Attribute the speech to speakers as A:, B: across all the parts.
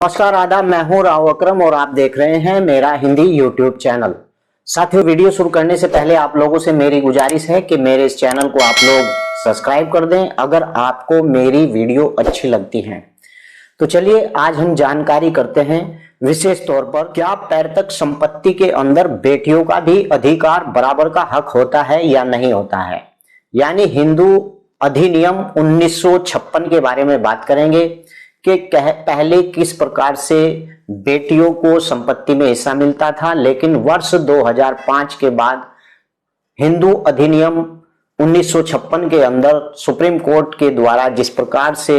A: नमस्कार, आदाब। मैं हूं राव अकरम और आप देख रहे हैं मेरा हिंदी यूट्यूब चैनल। साथियों, वीडियो शुरू करने से पहले आप लोगों से मेरी गुजारिश है कि मेरे इस चैनल को आप लोग सब्सक्राइब कर दें अगर आपको मेरी वीडियो अच्छी लगती है। तो चलिए आज हम जानकारी करते हैं विशेष तौर पर क्या पैतृक संपत्ति के अंदर बेटियों का भी अधिकार बराबर का हक होता है या नहीं होता है, यानी हिंदू अधिनियम 1956 के बारे में बात करेंगे कि पहले किस प्रकार से बेटियों को संपत्ति में हिस्सा मिलता था, लेकिन वर्ष 2005 के बाद हिंदू अधिनियम 1956 के अंदर सुप्रीम कोर्ट के द्वारा जिस प्रकार से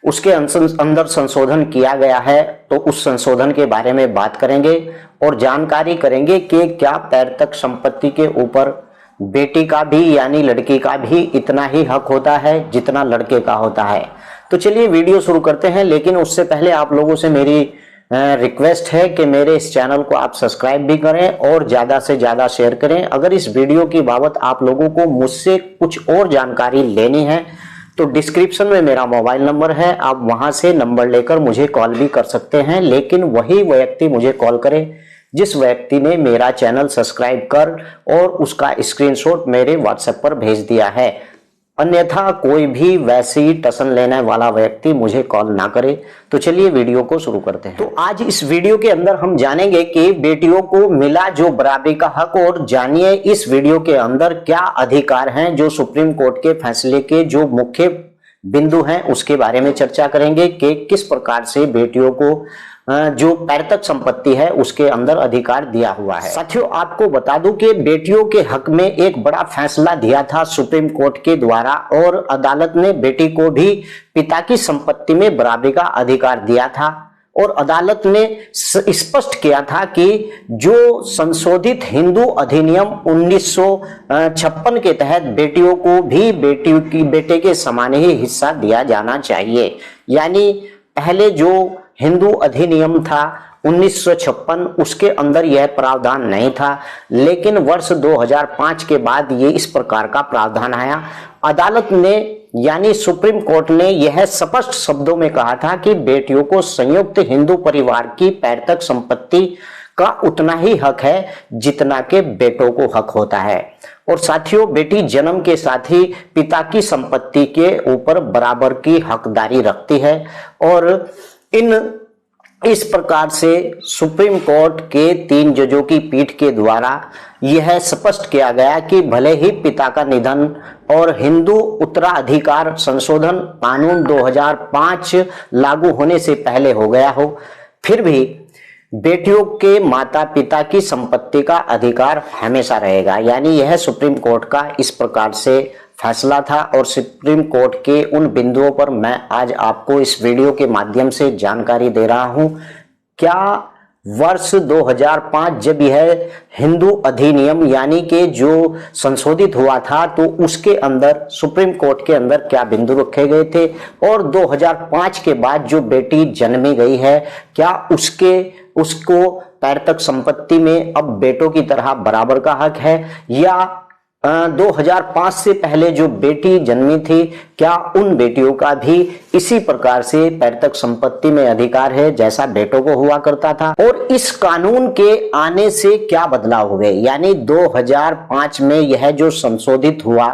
A: उसके अंदर संशोधन किया गया है, तो उस संशोधन के बारे में बात करेंगे और जानकारी करेंगे कि क्या पैतृक संपत्ति के ऊपर बेटी का भी यानी लड़की का भी इतना ही हक होता है जितना लड़के का होता है। तो चलिए वीडियो शुरू करते हैं, लेकिन उससे पहले आप लोगों से मेरी रिक्वेस्ट है कि मेरे इस चैनल को आप सब्सक्राइब भी करें और ज्यादा से ज्यादा शेयर करें। अगर इस वीडियो की बाबत आप लोगों को मुझसे कुछ और जानकारी लेनी है तो डिस्क्रिप्शन में मेरा मोबाइल नंबर है, आप वहां से नंबर लेकर मुझे कॉल भी कर सकते हैं, लेकिन वही व्यक्ति मुझे कॉल करे जिस व्यक्ति ने मेरा चैनल सब्सक्राइब कर और उसका स्क्रीनशॉट मेरे व्हाट्सएप पर भेज दिया है। अन्यथा कोई भी वैसी टसन लेने वाला व्यक्ति मुझे कॉल ना करे। तो चलिए वीडियो को शुरू करते हैं। तो आज इस वीडियो के अंदर हम जानेंगे कि बेटियों को मिला जो बराबरी का हक, और जानिए इस वीडियो के अंदर क्या अधिकार हैं जो सुप्रीम कोर्ट के फैसले के जो मुख्य बिंदु हैं उसके बारे में चर्चा करेंगे कि किस प्रकार से बेटियों को जो पैतृक संपत्ति है उसके अंदर अधिकार दिया हुआ है। साथियों, आपको बता दूं कि बेटियों के हक में एक बड़ा फैसला दिया था सुप्रीम कोर्ट के द्वारा, और अदालत ने बेटी को भी पिता की संपत्ति में बराबरी का अधिकार दिया था। और अदालत ने स्पष्ट किया था कि जो संशोधित हिंदू अधिनियम 1956 के तहत बेटियों को भी बेटे के समान ही हिस्सा दिया जाना चाहिए। यानी पहले जो हिंदू अधिनियम था 1956 उसके अंदर यह प्रावधान नहीं था, लेकिन वर्ष 2005 के बाद ये इस प्रकार का प्रावधान आया। अदालत ने यानी सुप्रीम कोर्ट ने यह स्पष्ट शब्दों में कहा था कि बेटियों को संयुक्त हिंदू परिवार की पैतृक संपत्ति का उतना ही हक है जितना के बेटों को हक होता है। और साथियों, बेटी जन्म के साथ ही पिता की संपत्ति के ऊपर बराबर की हकदारी रखती है। और इस प्रकार से सुप्रीम कोर्ट के 3 जजों की पीठ के द्वारा यह स्पष्ट किया गया कि भले ही पिता का निधन और हिंदू उत्तराधिकार संशोधन कानून 2005 लागू होने से पहले हो गया हो, फिर भी बेटियों के माता पिता की संपत्ति का अधिकार हमेशा रहेगा। यानी यह सुप्रीम कोर्ट का इस प्रकार से फैसला था, और सुप्रीम कोर्ट के उन बिंदुओं पर मैं आज आपको इस वीडियो के माध्यम से जानकारी दे रहा हूं। क्या वर्ष 2005 जब यह हिंदू अधिनियम यानी कि जो संशोधित हुआ था, तो उसके अंदर सुप्रीम कोर्ट के अंदर क्या बिंदु रखे गए थे, और 2005 के बाद जो बेटी जन्मी गई है क्या उसको पैतृक संपत्ति में अब बेटों की तरह बराबर का हक है, या 2005 से पहले जो बेटी जन्मी थी क्या उन बेटियों का भी इसी प्रकार से पैतृक संपत्ति में अधिकार है जैसा बेटों को हुआ करता था। और इस कानून के आने से क्या बदलाव हुए, यानी 2005 में यह जो संशोधित हुआ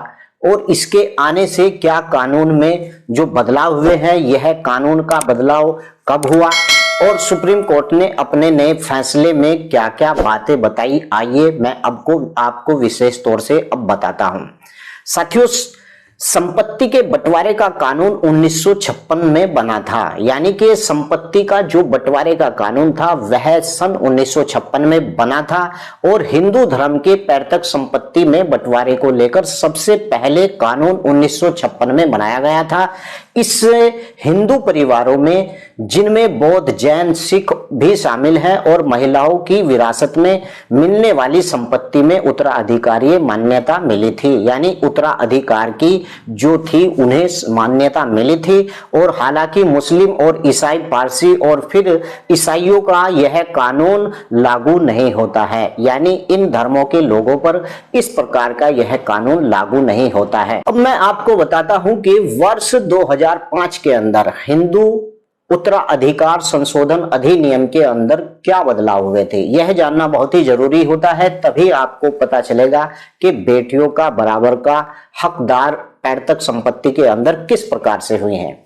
A: और इसके आने से क्या कानून में जो बदलाव हुए हैं, यह कानून का बदलाव कब हुआ और सुप्रीम कोर्ट ने अपने नए फैसले में क्या क्या बातें बताई, आइए मैं आपको विशेष तौर से अब बताता हूं। साथियों, संपत्ति के बंटवारे का कानून 1956 में बना था, यानी कि संपत्ति का जो बंटवारे का कानून था वह सन 1956 में बना था। और हिंदू धर्म के पैतृक संपत्ति में बंटवारे को लेकर सबसे पहले कानून 1956 में बनाया गया था। इस हिंदू परिवारों में जिनमें बौद्ध, जैन, सिख भी शामिल हैं, और महिलाओं की विरासत में मिलने वाली संपत्ति में उत्तराधिकारी मान्यता मिली थी, यानी उत्तराधिकार की जो थी उन्हें मान्यता मिली थी। और हालांकि मुस्लिम और ईसाई, पारसी और फिर ईसाइयों का यह कानून लागू नहीं होता है, यानी इन धर्मों के लोगों पर इस प्रकार का यह कानून लागू नहीं होता है। अब मैं आपको बताता हूं कि वर्ष 2005 के अंदर हिंदू उत्तराधिकार संशोधन अधिनियम के अंदर क्या बदलाव हुए थे, यह जानना बहुत ही जरूरी होता है। तभी आपको पता चलेगा कि बेटियों का बराबर का हकदार पैतृक संपत्ति के अंदर किस प्रकार से हुए हैं।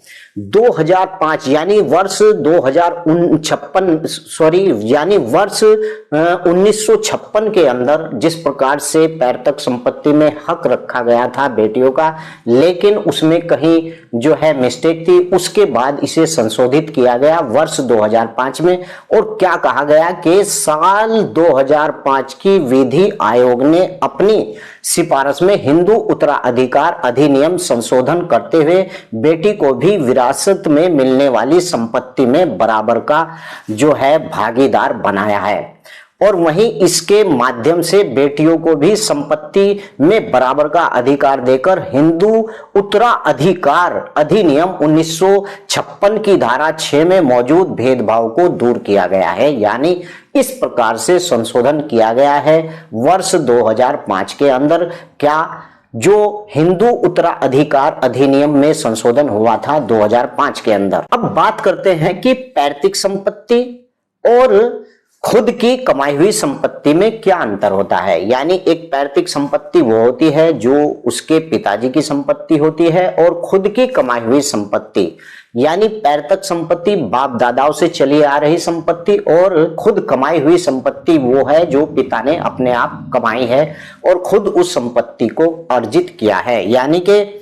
A: 2005 यानी वर्ष 1956 के अंदर जिस प्रकार से पैतृक संपत्ति में हक रखा गया था बेटियों का, लेकिन उसमें कहीं जो है मिस्टेक थी, उसके बाद इसे संशोधित किया गया वर्ष 2005 में। और क्या कहा गया कि साल 2005 की विधि आयोग ने अपनी सिफारिश में हिंदू उत्तराधिकार अधिनियम संशोधन करते हुए बेटी को भी विरासत में मिलने वाली संपत्ति में बराबर का जो है भागीदार बनाया है। और वहीं इसके माध्यम से बेटियों को भी संपत्ति में बराबर का अधिकार देकर हिंदू उत्तराधिकार अधिनियम 1956 की धारा 6 में मौजूद भेदभाव को दूर किया गया है। यानी इस प्रकार से संशोधन किया गया है वर्ष 2005 के अंदर। क्या जो हिंदू उत्तराधिकार अधिनियम में संशोधन हुआ था 2005 के अंदर। अब बात करते हैं कि पैतृक संपत्ति और खुद की कमाई हुई संपत्ति में क्या अंतर होता है। यानी एक पैतृक संपत्ति वो होती है जो उसके पिताजी की संपत्ति होती है, और खुद की कमाई हुई संपत्ति यानी पैतृक संपत्ति बाप दादाओं से चली आ रही संपत्ति, और खुद कमाई हुई संपत्ति वो है जो पिता ने अपने आप कमाई है और खुद उस संपत्ति को अर्जित किया है। यानी कि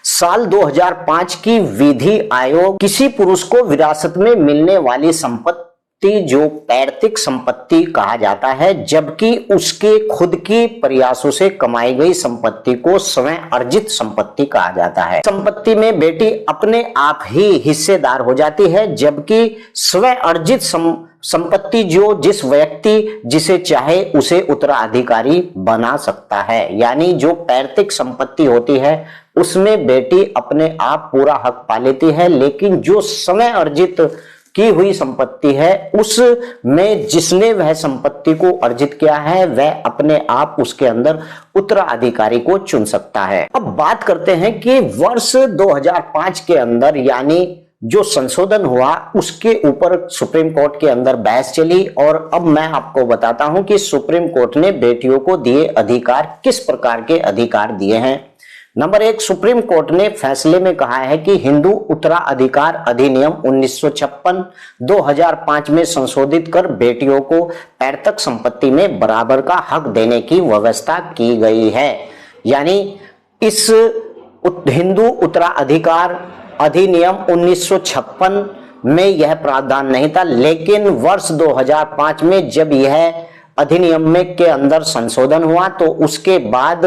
A: साल 2005 की विधि आयोग किसी पुरुष को विरासत में मिलने वाली संपत्ति जो पैतृक संपत्ति कहा जाता है, जबकि उसके खुद की प्रयासों से कमाई गई संपत्ति को स्वयं अर्जित संपत्ति कहा जाता है। संपत्ति में बेटी अपने आप ही हिस्सेदार हो जाती है, जबकि स्वयं अर्जित संपत्ति जो जिस व्यक्ति जिसे चाहे उसे उत्तराधिकारी बना सकता है। यानी जो पैतृक संपत्ति होती है उसमें बेटी अपने आप पूरा हक पा लेती है, लेकिन जो स्वयं अर्जित की हुई संपत्ति है उसमें जिसने वह संपत्ति को अर्जित किया है वह अपने आप उसके अंदर उत्तराधिकारी को चुन सकता है। अब बात करते हैं कि वर्ष 2005 के अंदर यानी जो संशोधन हुआ उसके ऊपर सुप्रीम कोर्ट के अंदर बहस चली, और अब मैं आपको बताता हूं कि सुप्रीम कोर्ट ने बेटियों को दिए अधिकार किस प्रकार के अधिकार दिए हैं। नंबर 1, सुप्रीम कोर्ट ने फैसले में कहा है कि हिंदू उत्तराधिकार अधिनियम 1956 2005 में संशोधित कर बेटियों को पैतृक संपत्ति में बराबर का हक देने की व्यवस्था की गई है। यानी इस हिंदू उत्तराधिकार अधिनियम 1956 में यह प्रावधान नहीं था, लेकिन वर्ष 2005 में जब यह अधिनियम में के अंदर संशोधन हुआ तो उसके बाद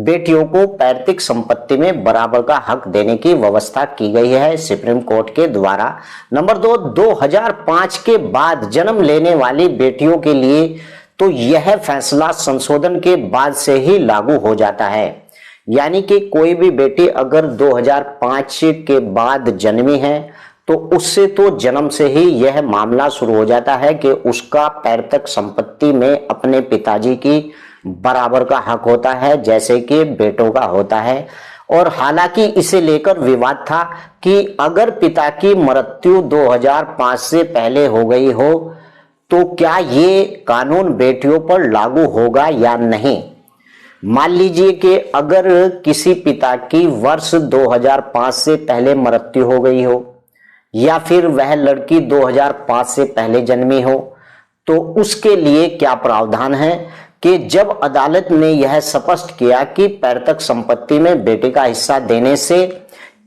A: बेटियों को पैतृक संपत्ति में बराबर का हक देने की व्यवस्था की गई है सुप्रीम कोर्ट के द्वारा। नंबर 2, 2005 के बाद जन्म लेने वाली बेटियों के लिए तो यह फैसला संशोधन के बाद से ही लागू हो जाता है। यानी कि कोई भी बेटी अगर 2005 के बाद जन्मी है तो उससे तो जन्म से ही यह मामला शुरू हो जाता है कि उसका पैतृक संपत्ति में अपने पिताजी की बराबर का हक होता है जैसे कि बेटों का होता है। और हालांकि इसे लेकर विवाद था कि अगर पिता की मृत्यु 2005 से पहले हो गई हो तो क्या ये कानून बेटियों पर लागू होगा या नहीं। मान लीजिए कि अगर किसी पिता की वर्ष 2005 से पहले मृत्यु हो गई हो या फिर वह लड़की 2005 से पहले जन्मी हो, तो उसके लिए क्या प्रावधान है कि जब अदालत ने यह स्पष्ट किया कि पैतृक संपत्ति में बेटे का हिस्सा देने से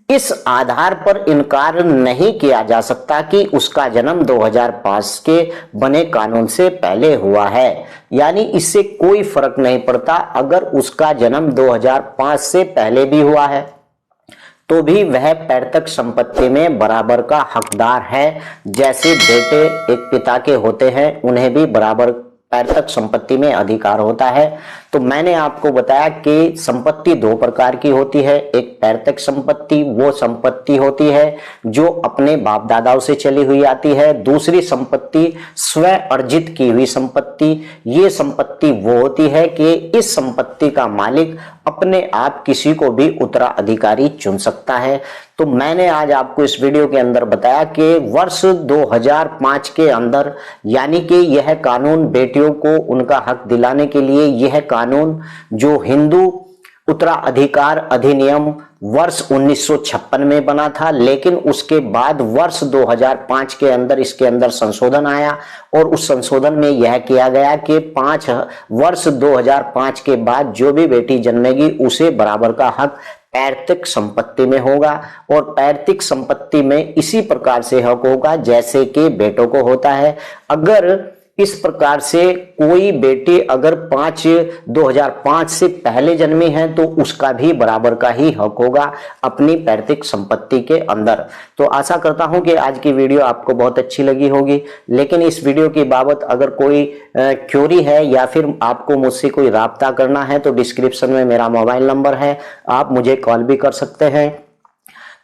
A: इस आधार पर इनकार नहीं किया जा सकता कि उसका जन्म 2005 के बने कानून से पहले हुआ है। यानी इससे कोई फर्क नहीं पड़ता अगर उसका जन्म 2005 से पहले भी हुआ है तो भी वह पैतृक संपत्ति में बराबर का हकदार है। जैसे बेटे एक पिता के होते हैं उन्हें भी बराबर पैतृक संपत्ति में अधिकार होता है। तो मैंने आपको बताया कि संपत्ति दो प्रकार की होती है। एक पैतृक संपत्ति वो संपत्ति होती है जो अपने बाप दादाओं से चली हुई आती है। दूसरी संपत्ति स्वयं अर्जित की हुई संपत्ति। ये संपत्ति वो होती है कि इस संपत्ति का मालिक अपने आप किसी को भी उत्तराधिकारी चुन सकता है। तो मैंने आज आपको इस वीडियो के अंदर बताया कि वर्ष 2005 के अंदर, यानी कि यह कानून बेटियों को उनका हक दिलाने के लिए, यह कानून जो हिंदू उत्तराधिकार अधिनियम वर्ष 1956 में बना था, लेकिन उसके बाद वर्ष 2005 के अंदर इसके अंदर संशोधन आया और उस संशोधन में यह किया गया कि वर्ष 2005 के बाद जो भी बेटी जन्मेगी उसे बराबर का हक पैतृक संपत्ति में होगा और पैतृक संपत्ति में इसी प्रकार से हक होगा जैसे कि बेटों को होता है। अगर इस प्रकार से कोई बेटी अगर 2005 से पहले जन्मी है तो उसका भी बराबर का ही हक होगा अपनी पैतृक संपत्ति के अंदर। तो आशा करता हूं कि आज की वीडियो आपको बहुत अच्छी लगी होगी, लेकिन इस वीडियो की बाबत अगर कोई क्वेरी है या फिर आपको मुझसे कोई राब्ता करना है तो डिस्क्रिप्शन में मेरा मोबाइल नंबर है, आप मुझे कॉल भी कर सकते हैं।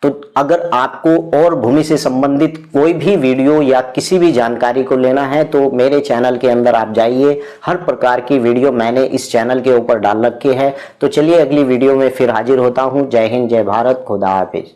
A: तो अगर आपको और भूमि से संबंधित कोई भी वीडियो या किसी भी जानकारी को लेना है तो मेरे चैनल के अंदर आप जाइए, हर प्रकार की वीडियो मैंने इस चैनल के ऊपर डाल रखी है। तो चलिए अगली वीडियो में फिर हाजिर होता हूं। जय हिंद, जय भारत, खुदा हाफिज।